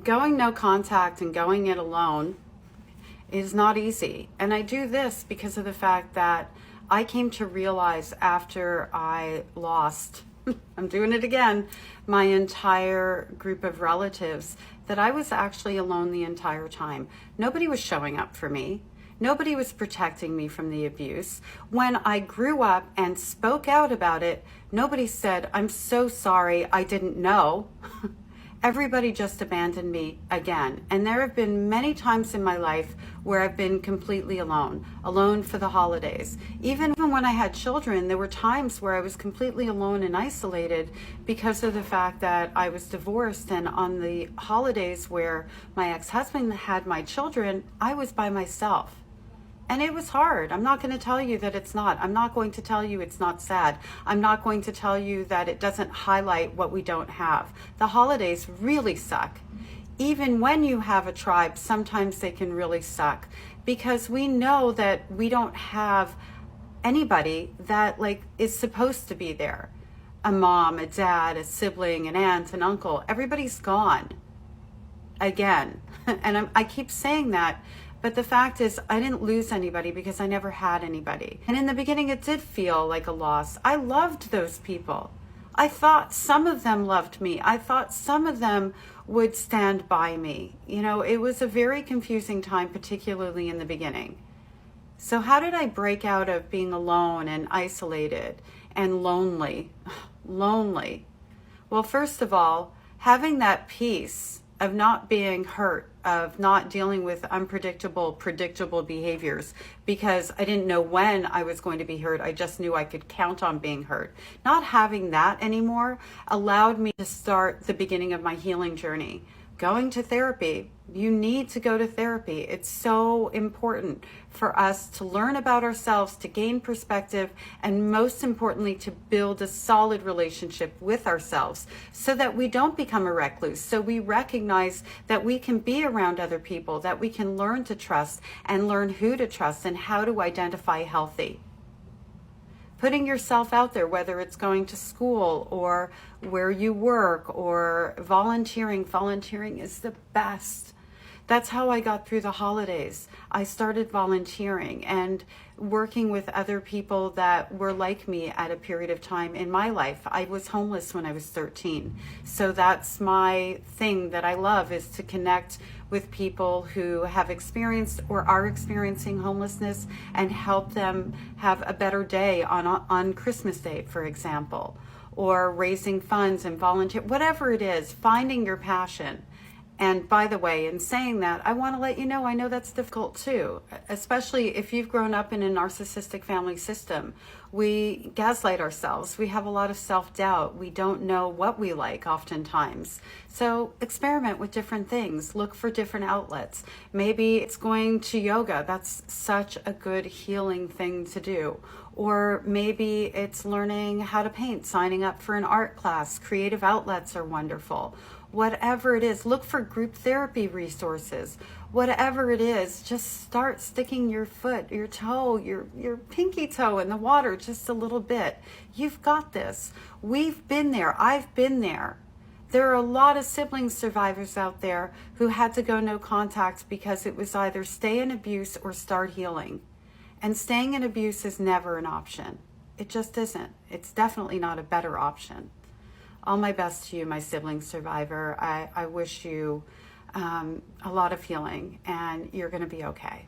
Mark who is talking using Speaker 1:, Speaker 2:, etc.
Speaker 1: Going no contact and going it alone is not easy. And I do this because of the fact that I came to realize after I lost, I'm doing it again, my entire group of relatives, that I was actually alone the entire time. Nobody was showing up for me. Nobody was protecting me from the abuse. When I grew up and spoke out about it, nobody said, "I'm so sorry, I didn't know." Everybody just abandoned me again. And there have been many times in my life where I've been completely alone for the holidays. Even when I had children, there were times where I was completely alone and isolated because of the fact that I was divorced. And on the holidays where my ex-husband had my children, I was by myself. And it was hard. I'm not going to tell you that it's not. I'm not going to tell you it's not sad. I'm not going to tell you that it doesn't highlight what we don't have. The holidays really suck. Even when you have a tribe, sometimes they can really suck because we know that we don't have anybody that is supposed to be there. A mom, a dad, a sibling, an aunt, an uncle. Everybody's gone again. And I keep saying that. But the fact is, I didn't lose anybody because I never had anybody. And in the beginning, it did feel like a loss. I loved those people. I thought some of them loved me. I thought some of them would stand by me. You know, it was a very confusing time, particularly in the beginning. So how did I break out of being alone and isolated and lonely? Lonely. Well, first of all, having that peace of not being hurt, of not dealing with predictable behaviors because I didn't know when I was going to be hurt. I just knew I could count on being hurt. Not having that anymore allowed me to start the beginning of my healing journey. Going to therapy. You need to go to therapy. It's so important for us to learn about ourselves, to gain perspective, and most importantly, to build a solid relationship with ourselves so that we don't become a recluse. So we recognize that we can be around other people, that we can learn to trust and learn who to trust and how to identify healthy. Putting yourself out there, whether it's going to school or where you work or volunteering. Volunteering is the best. That's how I got through the holidays. I started volunteering and working with other people that were like me at a period of time in my life. I was homeless when I was 13. So that's my thing that I love, is to connect with people who have experienced or are experiencing homelessness and help them have a better day on Christmas Day, for example, or raising funds and volunteer, whatever it is, finding your passion. And by the way, in saying that, I want to let you know, I know that's difficult too, especially if you've grown up in a narcissistic family system. We gaslight ourselves. We have a lot of self-doubt. We don't know what we like oftentimes. So experiment with different things. Look for different outlets. Maybe it's going to yoga. That's such a good healing thing to do. Or maybe it's learning how to paint, signing up for an art class. Creative outlets are wonderful. Whatever it is, look for group therapy resources. Whatever it is, just start sticking your foot, your toe, your pinky toe in the water just a little bit. You've got this. We've been there. I've been there. There are a lot of sibling survivors out there who had to go no contact because it was either stay in abuse or start healing. And staying in abuse is never an option. It just isn't. It's definitely not a better option. All my best to you, my sibling survivor. I wish you a lot of healing, and you're going to be okay.